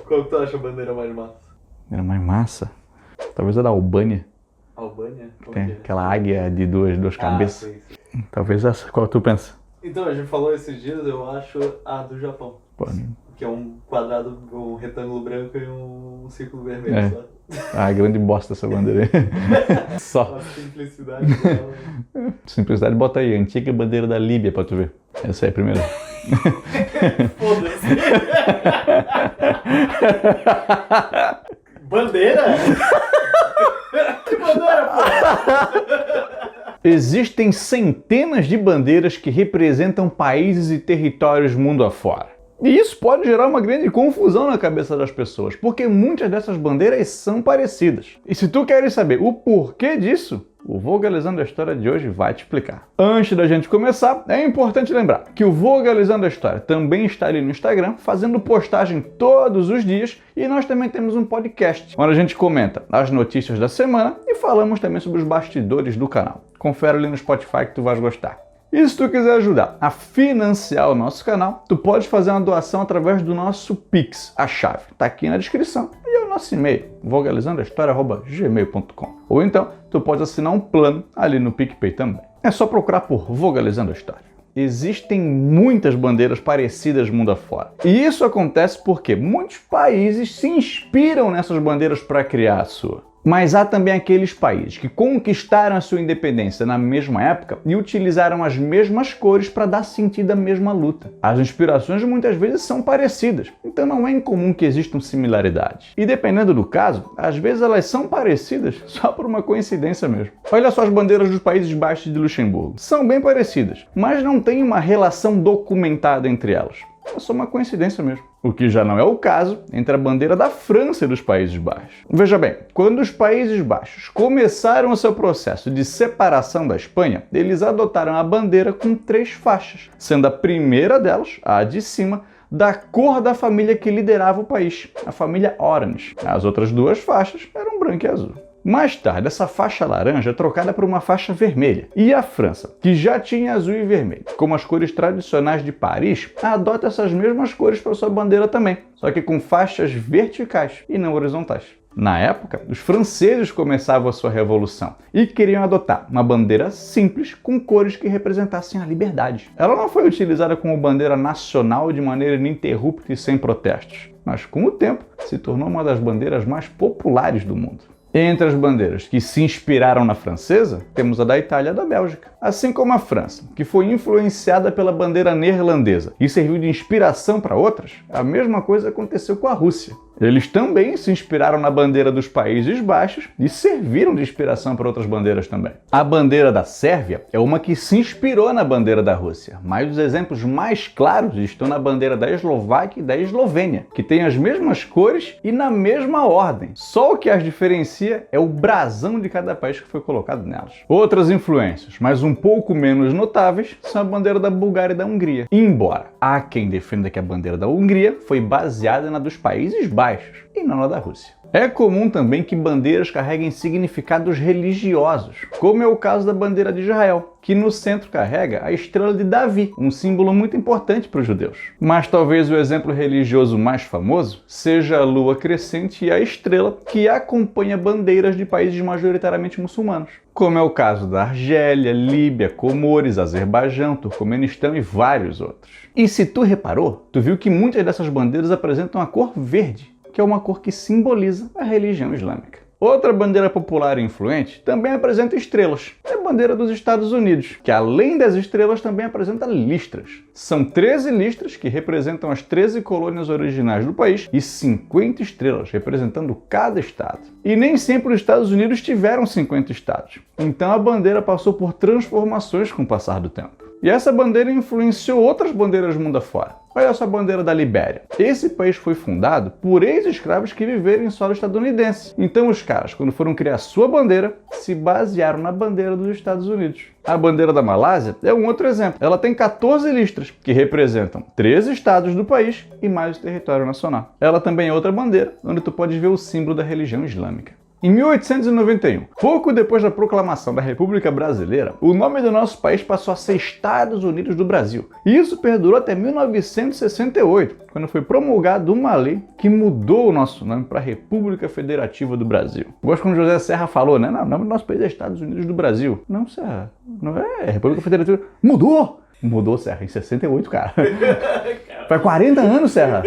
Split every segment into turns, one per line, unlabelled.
Qual que tu acha a bandeira mais massa?
Era mais massa. Talvez a da Albânia.
Albânia? Como
Tem
que é?
aquela águia de duas cabeças.
Sei, sei.
Talvez essa. Qual tu pensa?
Então, a gente falou esses dias, eu acho a do Japão.
Pô,
Que é um quadrado, um retângulo branco e um círculo vermelho,
É.
sabe?
a grande bosta essa bandeira aí. Só.
A simplicidade dela.
Simplicidade, bota aí. Antiga bandeira da Líbia pra tu ver. Essa aí primeiro.
Foda-se. Bandeira? Que bandeira, pô?
Existem centenas de bandeiras que representam países e territórios mundo afora. E isso pode gerar uma grande confusão na cabeça das pessoas, porque muitas dessas bandeiras são parecidas. E se tu queres saber o porquê disso, o Vogalizando a História de hoje vai te explicar. Antes da gente começar, é importante lembrar que o Vogalizando a História também está ali no Instagram, fazendo postagem todos os dias, e nós também temos um podcast, onde a gente comenta as notícias da semana e falamos também sobre os bastidores do canal. Confere ali no Spotify que tu vais gostar. E se tu quiser ajudar a financiar o nosso canal, tu pode fazer uma doação através do nosso Pix. A chave está aqui na descrição e é o nosso e-mail, vogalizandoahistoria@gmail.com. Ou então, tu pode assinar um plano ali no PicPay também. É só procurar por Vogalizando a História. Existem muitas bandeiras parecidas mundo afora. E isso acontece porque muitos países se inspiram nessas bandeiras para criar a sua. Mas há também aqueles países que conquistaram a sua independência na mesma época e utilizaram as mesmas cores para dar sentido à mesma luta. As inspirações muitas vezes são parecidas, então não é incomum que existam similaridades. E dependendo do caso, às vezes elas são parecidas só por uma coincidência mesmo. Olha só as bandeiras dos Países Baixos e de Luxemburgo. São bem parecidas, mas não tem uma relação documentada entre elas. É só uma coincidência mesmo. O que já não é o caso entre a bandeira da França e dos Países Baixos. Veja bem, quando os Países Baixos começaram o seu processo de separação da Espanha, eles adotaram a bandeira com 3 faixas, sendo a primeira delas, a de cima, da cor da família que liderava o país, a família Orange. As outras 2 faixas eram branca e azul. Mais tarde, essa faixa laranja é trocada por uma faixa vermelha. E a França, que já tinha azul e vermelho, como as cores tradicionais de Paris, adota essas mesmas cores para sua bandeira também, só que com faixas verticais e não horizontais. Na época, os franceses começavam a sua revolução e queriam adotar uma bandeira simples com cores que representassem a liberdade. Ela não foi utilizada como bandeira nacional de maneira ininterrupta e sem protestos, mas com o tempo se tornou uma das bandeiras mais populares do mundo. Entre as bandeiras que se inspiraram na francesa, temos a da Itália e a da Bélgica. Assim como a França, que foi influenciada pela bandeira neerlandesa e serviu de inspiração para outras, a mesma coisa aconteceu com a Rússia. Eles também se inspiraram na bandeira dos Países Baixos e serviram de inspiração para outras bandeiras também. A bandeira da Sérvia é uma que se inspirou na bandeira da Rússia, mas os exemplos mais claros estão na bandeira da Eslováquia e da Eslovênia, que têm as mesmas cores e na mesma ordem. Só o que as diferencia é o brasão de cada país que foi colocado nelas. Outras influências, mas um pouco menos notáveis, são a bandeira da Bulgária e da Hungria. Embora há quem defenda que a bandeira da Hungria foi baseada na dos Países Baixos e não na da Rússia. É comum também que bandeiras carreguem significados religiosos, como é o caso da bandeira de Israel, que no centro carrega a estrela de Davi, um símbolo muito importante para os judeus. Mas talvez o exemplo religioso mais famoso seja a lua crescente e a estrela que acompanha bandeiras de países majoritariamente muçulmanos, como é o caso da Argélia, Líbia, Comores, Azerbaijão, Turcomenistão e vários outros. E se tu reparou, tu viu que muitas dessas bandeiras apresentam a cor verde, que é uma cor que simboliza a religião islâmica. Outra bandeira popular e influente também apresenta estrelas. É a bandeira dos Estados Unidos, que além das estrelas também apresenta listras. São 13 listras que representam as 13 colônias originais do país e 50 estrelas representando cada estado. E nem sempre os Estados Unidos tiveram 50 estados. Então a bandeira passou por transformações com o passar do tempo. E essa bandeira influenciou outras bandeiras mundo afora. Olha só a bandeira da Libéria. Esse país foi fundado por ex-escravos que viveram em solo estadunidense. Então os caras, quando foram criar sua bandeira, se basearam na bandeira dos Estados Unidos. A bandeira da Malásia é um outro exemplo. Ela tem 14 listras, que representam 13 estados do país e mais o território nacional. Ela também é outra bandeira, onde tu pode ver o símbolo da religião islâmica. Em 1891, pouco depois da proclamação da República Brasileira, o nome do nosso país passou a ser Estados Unidos do Brasil. E isso perdurou até 1968, quando foi promulgada uma lei que mudou o nosso nome para República Federativa do Brasil. Gosto quando José Serra falou, né? Não, o nome do nosso país é Estados Unidos do Brasil. Não, Serra, não é República Federativa. Mudou! Mudou, Serra, em 68, cara. Faz 40 anos, Serra.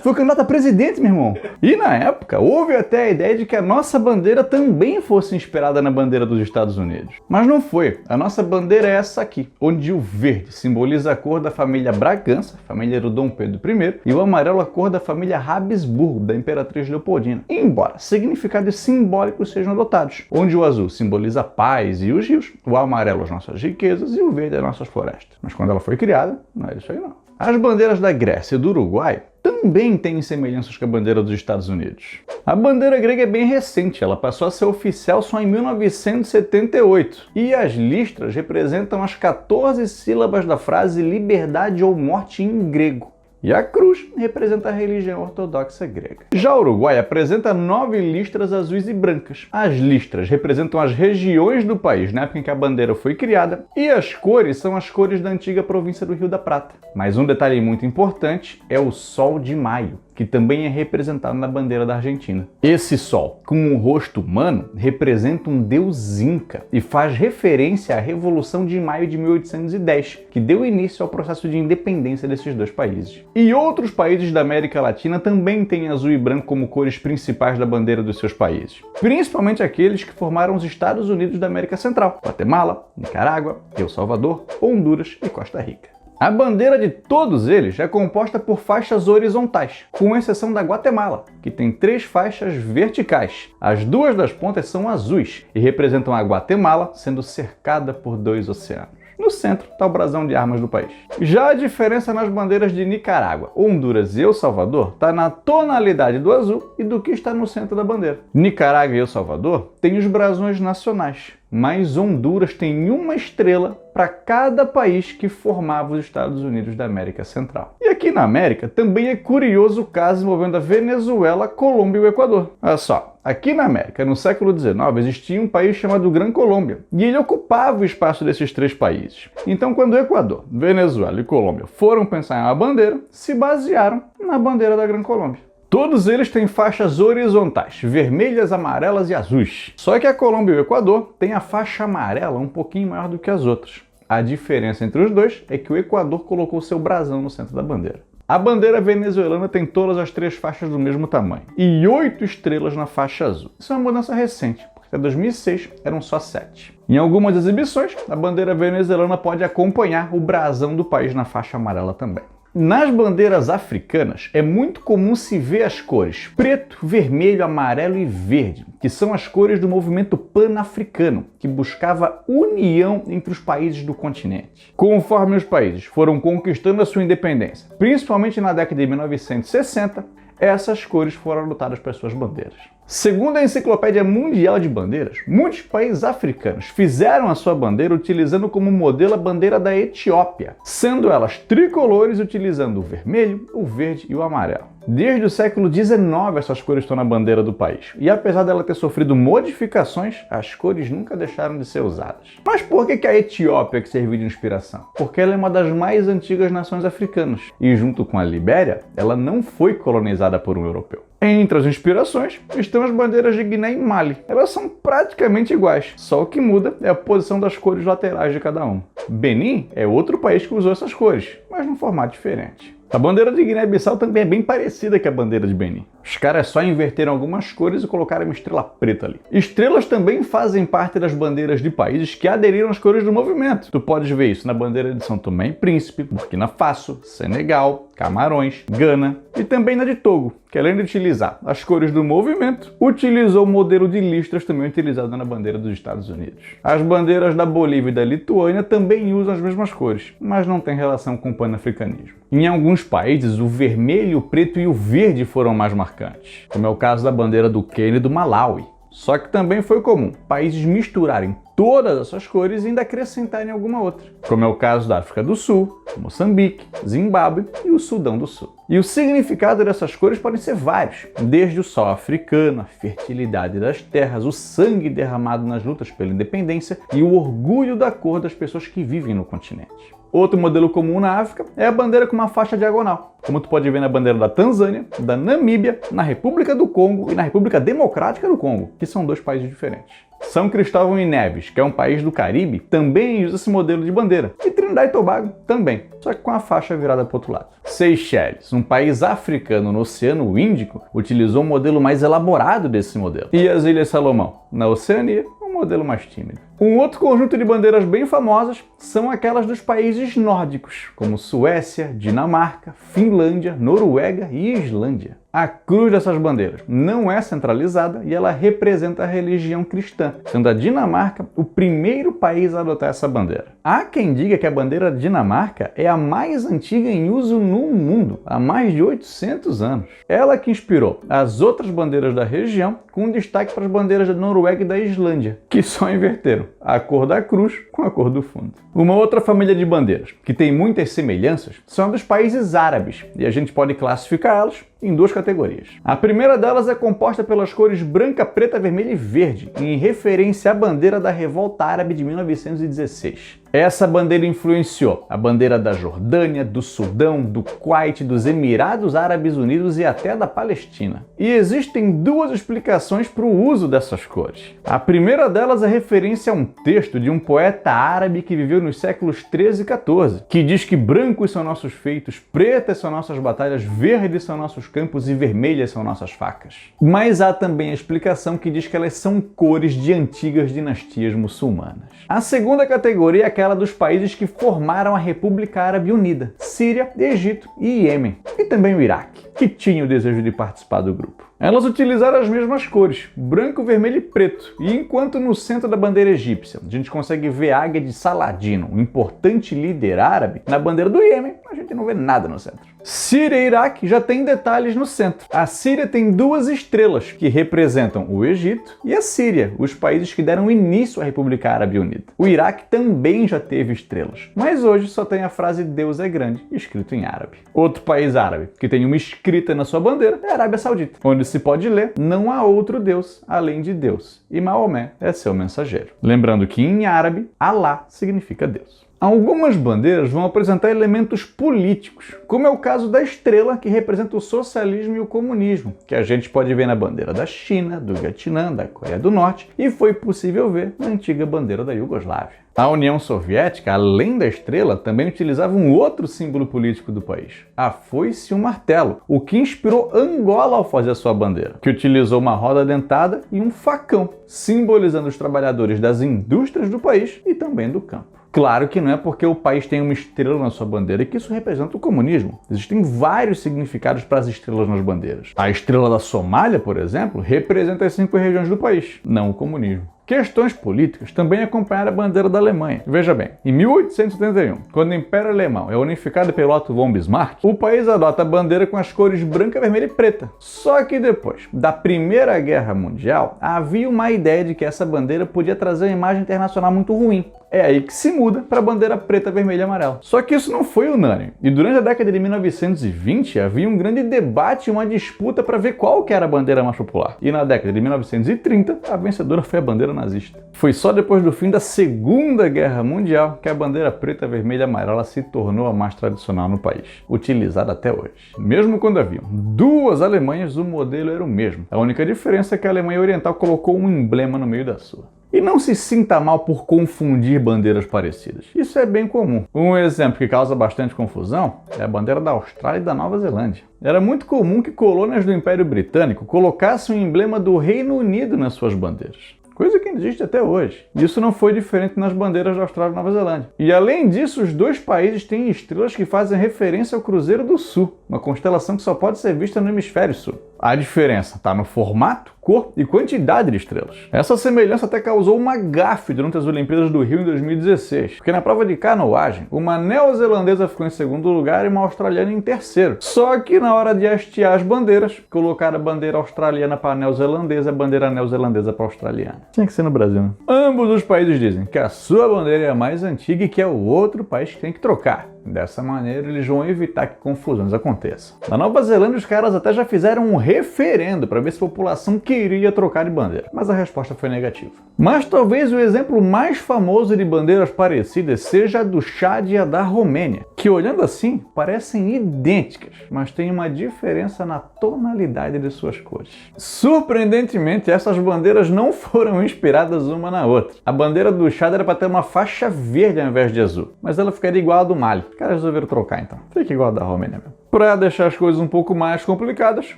Foi candidato a presidente, meu irmão. E na época, houve até a ideia de que a nossa bandeira também fosse inspirada na bandeira dos Estados Unidos. Mas não foi. A nossa bandeira é essa aqui, onde o verde simboliza a cor da família Bragança, família do Dom Pedro I, e o amarelo a cor da família Habsburgo, da Imperatriz Leopoldina. Embora significados simbólicos sejam adotados, onde o azul simboliza a paz e os rios, o amarelo as nossas riquezas e o verde as nossas florestas. Mas quando ela foi criada, não era isso aí não. As bandeiras da Grécia e do Uruguai também têm semelhanças com a bandeira dos Estados Unidos. A bandeira grega é bem recente, ela passou a ser oficial só em 1978. E as listras representam as 14 sílabas da frase liberdade ou morte em grego. E a cruz representa a religião ortodoxa grega. Já o Uruguai apresenta 9 listras azuis e brancas. As listras representam as regiões do país na época em que a bandeira foi criada, e as cores são as cores da antiga província do Rio da Prata. Mas um detalhe muito importante é o Sol de Maio, que também é representado na bandeira da Argentina. Esse sol, com um rosto humano, representa um deus inca e faz referência à Revolução de Maio de 1810, que deu início ao processo de independência desses dois países. E outros países da América Latina também têm azul e branco como cores principais da bandeira dos seus países, principalmente aqueles que formaram os Estados Unidos da América Central: Guatemala, Nicarágua, El Salvador, Honduras e Costa Rica. A bandeira de todos eles é composta por faixas horizontais, com exceção da Guatemala, que tem 3 faixas verticais. As 2 das pontas são azuis e representam a Guatemala sendo cercada por 2 oceanos. No centro está o brasão de armas do país. Já a diferença nas bandeiras de Nicarágua, Honduras e El Salvador está na tonalidade do azul e do que está no centro da bandeira. Nicarágua e El Salvador têm os brasões nacionais, mas Honduras tem uma estrela para cada país que formava os Estados Unidos da América Central. E aqui na América também é curioso o caso envolvendo a Venezuela, a Colômbia e o Equador. Olha só, aqui na América, no século XIX, existia um país chamado Gran Colômbia, e ele ocupava o espaço desses 3 países. Então, quando o Equador, Venezuela e Colômbia foram pensar em uma bandeira, se basearam na bandeira da Gran Colômbia. Todos eles têm faixas horizontais, vermelhas, amarelas e azuis. Só que a Colômbia e o Equador têm a faixa amarela um pouquinho maior do que as outras. A diferença entre os dois é que o Equador colocou seu brasão no centro da bandeira. A bandeira venezuelana tem todas as 3 faixas do mesmo tamanho e 8 estrelas na faixa azul. Isso é uma mudança recente, porque até 2006 eram só 7. Em algumas exibições, a bandeira venezuelana pode acompanhar o brasão do país na faixa amarela também. Nas bandeiras africanas, é muito comum se ver as cores preto, vermelho, amarelo e verde, que são as cores do movimento pan-africano, que buscava união entre os países do continente. Conforme os países foram conquistando a sua independência, principalmente na década de 1960, essas cores foram adotadas para suas bandeiras. Segundo a Enciclopédia Mundial de Bandeiras, muitos países africanos fizeram a sua bandeira utilizando como modelo a bandeira da Etiópia, sendo elas tricolores utilizando o vermelho, o verde e o amarelo. Desde o século XIX essas cores estão na bandeira do país, e apesar dela ter sofrido modificações, as cores nunca deixaram de ser usadas. Mas por que a Etiópia que serviu de inspiração? Porque ela é uma das mais antigas nações africanas, e junto com a Libéria, ela não foi colonizada por um europeu. Entre as inspirações estão as bandeiras de Guiné e Mali. Elas são praticamente iguais, só o que muda é a posição das cores laterais de cada um. Benin é outro país que usou essas cores, mas num formato diferente. A bandeira de Guiné-Bissau também é bem parecida com a bandeira de Benin. Os caras só inverteram algumas cores e colocaram uma estrela preta ali. Estrelas também fazem parte das bandeiras de países que aderiram às cores do movimento. Tu podes ver isso na bandeira de São Tomé e Príncipe, Burkina Faso, Senegal, Camarões, Gana e também na de Togo, que além de utilizar as cores do movimento, utilizou o modelo de listras também utilizado na bandeira dos Estados Unidos. As bandeiras da Bolívia e da Lituânia também usam as mesmas cores, mas não tem relação com o panafricanismo. Em alguns países, o vermelho, o preto e o verde foram mais marcantes, como é o caso da bandeira do Quênia e do Malawi. Só que também foi comum países misturarem todas essas cores e ainda acrescentarem alguma outra, como é o caso da África do Sul, Moçambique, Zimbábue e o Sudão do Sul. E o significado dessas cores podem ser vários, desde o sol africano, a fertilidade das terras, o sangue derramado nas lutas pela independência e o orgulho da cor das pessoas que vivem no continente. Outro modelo comum na África é a bandeira com uma faixa diagonal, como tu pode ver na bandeira da Tanzânia, da Namíbia, na República do Congo e na República Democrática do Congo, que são dois países diferentes. São Cristóvão e Neves, que é um país do Caribe, também usa esse modelo de bandeira. E Trindade e Tobago também, só que com a faixa virada para o outro lado. Seychelles, um país africano no Oceano Índico, utilizou um modelo mais elaborado desse modelo. E as Ilhas Salomão, na Oceania, um modelo mais tímido. Um outro conjunto de bandeiras bem famosas são aquelas dos países nórdicos, como Suécia, Dinamarca, Finlândia, Noruega e Islândia. A cruz dessas bandeiras não é centralizada e ela representa a religião cristã, sendo a Dinamarca o primeiro país a adotar essa bandeira. Há quem diga que a bandeira da Dinamarca é a mais antiga em uso no mundo, há mais de 800 anos. Ela que inspirou as outras bandeiras da região, com destaque para as bandeiras da Noruega e da Islândia, que só inverteram a cor da cruz com a cor do fundo. Uma outra família de bandeiras, que tem muitas semelhanças, são a dos países árabes, e a gente pode classificá-las em duas categorias. A primeira delas é composta pelas cores branca, preta, vermelha e verde, em referência à bandeira da Revolta Árabe de 1916. Essa bandeira influenciou a bandeira da Jordânia, do Sudão, do Kuwait, dos Emirados Árabes Unidos e até da Palestina. E existem duas explicações para o uso dessas cores. A primeira delas é referência a um texto de um poeta árabe que viveu nos séculos 13 e 14, que diz que brancos são nossos feitos, pretas são nossas batalhas, verdes são nossos campos e vermelhas são nossas facas. Mas há também a explicação que diz que elas são cores de antigas dinastias muçulmanas. A segunda categoria é aquela dos países que formaram a República Árabe Unida, Síria, Egito e Iêmen, e também o Iraque, que tinha o desejo de participar do grupo. Elas utilizaram as mesmas cores, branco, vermelho e preto, e enquanto no centro da bandeira egípcia a gente consegue ver a águia de Saladino, um importante líder árabe, na bandeira do Iêmen a gente não vê nada no centro. Síria e Iraque já tem detalhes no centro. A Síria tem duas estrelas que representam o Egito e a Síria, os países que deram início à República Árabe Unida. O Iraque também já teve estrelas, mas hoje só tem a frase Deus é grande, escrito em árabe. Outro país árabe que tem uma escrita na sua bandeira é a Arábia Saudita, onde se pode ler não há outro Deus além de Deus, e Maomé é seu mensageiro. Lembrando que em árabe, Alá significa Deus. Algumas bandeiras vão apresentar elementos políticos, como é o caso da estrela que representa o socialismo e o comunismo, que a gente pode ver na bandeira da China, do Vietnã, da Coreia do Norte e foi possível ver na antiga bandeira da Iugoslávia. A União Soviética, além da estrela, também utilizava um outro símbolo político do país, a foice e um martelo, o que inspirou Angola ao fazer a sua bandeira, que utilizou uma roda dentada e um facão, simbolizando os trabalhadores das indústrias do país e também do campo. Claro que não é porque o país tem uma estrela na sua bandeira que isso representa o comunismo. Existem vários significados para as estrelas nas bandeiras. A estrela da Somália, por exemplo, representa as 5 regiões do país, não o comunismo. Questões políticas também acompanharam a bandeira da Alemanha. Veja bem, em 1871, quando o Império Alemão é unificado pelo Otto von Bismarck, o país adota a bandeira com as cores branca, vermelha e preta. Só que depois da Primeira Guerra Mundial, havia uma ideia de que essa bandeira podia trazer uma imagem internacional muito ruim. É aí que se muda para a bandeira preta, vermelha e amarela. Só que isso não foi unânime. E durante a década de 1920 havia um grande debate e uma disputa para ver qual que era a bandeira mais popular. E na década de 1930, a vencedora foi a bandeira nazista. Foi só depois do fim da Segunda Guerra Mundial que a bandeira preta, vermelha e amarela se tornou a mais tradicional no país, utilizada até hoje. Mesmo quando haviam duas Alemanhas, o modelo era o mesmo. A única diferença é que a Alemanha Oriental colocou um emblema no meio da sua. E não se sinta mal por confundir bandeiras parecidas. Isso é bem comum. Um exemplo que causa bastante confusão é a bandeira da Austrália e da Nova Zelândia. Era muito comum que colônias do Império Britânico colocassem o emblema do Reino Unido nas suas bandeiras. Coisa que existe até hoje. Isso não foi diferente nas bandeiras da Austrália e Nova Zelândia. E além disso, os dois países têm estrelas que fazem referência ao Cruzeiro do Sul, uma constelação que só pode ser vista no Hemisfério Sul. A diferença está no formato, cor e quantidade de estrelas. Essa semelhança até causou uma gafe durante as Olimpíadas do Rio em 2016, porque na prova de canoagem, uma neozelandesa ficou em segundo lugar e uma australiana em terceiro. Só que na hora de hastear as bandeiras, colocaram a bandeira australiana para a neozelandesa, a bandeira neozelandesa para a australiana. Tinha que ser no Brasil, né? Ambos os países dizem que a sua bandeira é a mais antiga e que é o outro país que tem que trocar. Dessa maneira, eles vão evitar que confusões aconteçam. Na Nova Zelândia, os caras até já fizeram um referendo para ver se a população queria trocar de bandeira, mas a resposta foi negativa. Mas talvez o exemplo mais famoso de bandeiras parecidas seja a do Chad e a da Romênia, que olhando assim, parecem idênticas, mas tem uma diferença na tonalidade de suas cores. Surpreendentemente, essas bandeiras não foram inspiradas uma na outra. A bandeira do Chad era para ter uma faixa verde ao invés de azul, mas ela ficaria igual a do Mali. Os caras resolveram trocar então. Fica igual a da Romênia mesmo. Para deixar as coisas um pouco mais complicadas,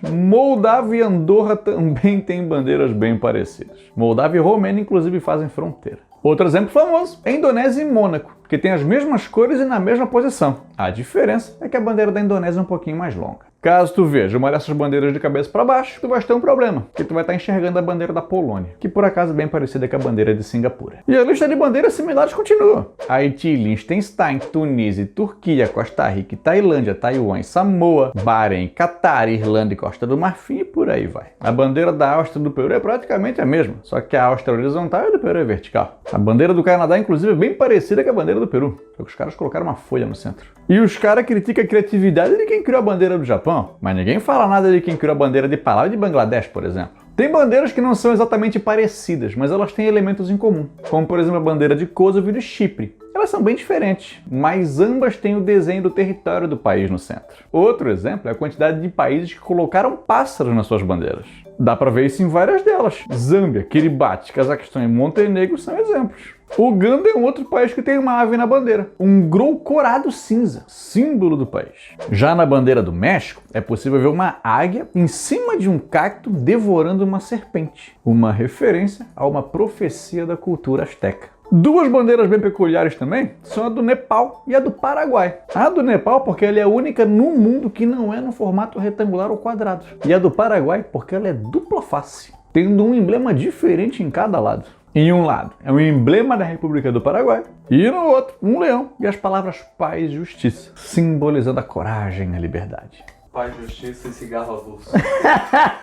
Moldávia e Andorra também têm bandeiras bem parecidas. Moldávia e Romênia, inclusive, fazem fronteira. Outro exemplo famoso é a Indonésia e Mônaco, que tem as mesmas cores e na mesma posição. A diferença é que a bandeira da Indonésia é um pouquinho mais longa. Caso tu veja uma dessas bandeiras de cabeça para baixo, tu vai ter um problema, porque tu vai estar enxergando a bandeira da Polônia, que por acaso é bem parecida com a bandeira de Singapura. E a lista de bandeiras similares continua. Haiti, Liechtenstein, Tunísia, Turquia, Costa Rica, Tailândia, Taiwan e Samoa, Bahrein, Catar, Irlanda e Costa do Marfim e por aí vai. A bandeira da Áustria e do Peru é praticamente a mesma, só que a Áustria é horizontal e a do Peru é vertical. A bandeira do Canadá, inclusive, é bem parecida com a bandeira do Peru, só que os caras colocaram uma folha no centro. E os caras criticam a criatividade de quem criou a bandeira do Japão, mas ninguém fala nada de quem criou a bandeira de Palau e de Bangladesh, por exemplo. Tem bandeiras que não são exatamente parecidas, mas elas têm elementos em comum, como por exemplo a bandeira de Kosovo e de Chipre. Elas são bem diferentes, mas ambas têm o desenho do território do país no centro. Outro exemplo é a quantidade de países que colocaram pássaros nas suas bandeiras. Dá pra ver isso em várias delas. Zâmbia, Kiribati, Cazaquistão e Montenegro são exemplos. Uganda é um outro país que tem uma ave na bandeira, um grou corado cinza, símbolo do país. Já na bandeira do México, é possível ver uma águia em cima de um cacto devorando uma serpente, uma referência a uma profecia da cultura azteca. Duas bandeiras bem peculiares também são a do Nepal e a do Paraguai. A do Nepal porque ela é a única no mundo que não é no formato retangular ou quadrado. E a do Paraguai porque ela é dupla face, tendo um emblema diferente em cada lado. Em um lado é o emblema da República do Paraguai e no outro um leão e as palavras paz e justiça, simbolizando a coragem e a liberdade.
Paz, justiça e cigarro avulso.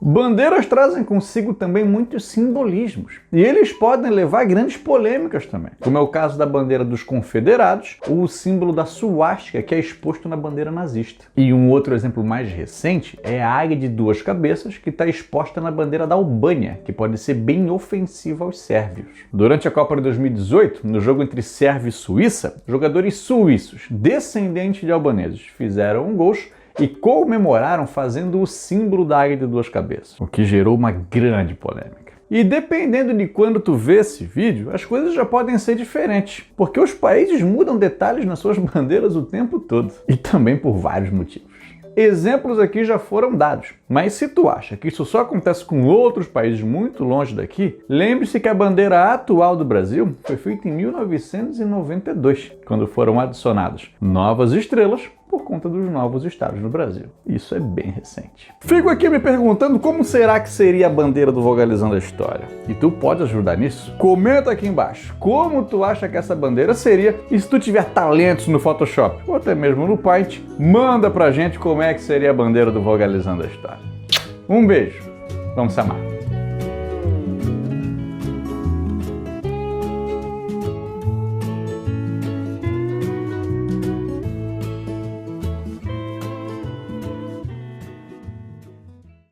Bandeiras trazem consigo também muitos simbolismos e eles podem levar a grandes polêmicas também, como é o caso da bandeira dos confederados ou o símbolo da suástica que é exposto na bandeira nazista. E um outro exemplo mais recente é a águia de duas cabeças que está exposta na bandeira da Albânia, que pode ser bem ofensiva aos sérvios. Durante a Copa de 2018, no jogo entre Sérvia e Suíça, jogadores suíços descendentes de albaneses fizeram gols e comemoraram fazendo o símbolo da águia de duas cabeças, o que gerou uma grande polêmica. E dependendo de quando tu vê esse vídeo, as coisas já podem ser diferentes, porque os países mudam detalhes nas suas bandeiras o tempo todo, e também por vários motivos. Exemplos aqui já foram dados, mas se tu acha que isso só acontece com outros países muito longe daqui, lembre-se que a bandeira atual do Brasil foi feita em 1992, quando foram adicionadas novas estrelas por conta dos novos estados no Brasil. Isso é bem recente. Fico aqui me perguntando como será que seria a bandeira do Vogalizando a História. E tu pode ajudar nisso? Comenta aqui embaixo como tu acha que essa bandeira seria e se tu tiver talentos no Photoshop ou até mesmo no Paint, manda pra gente como é que seria a bandeira do Vogalizando a História. Um beijo, vamos se amar.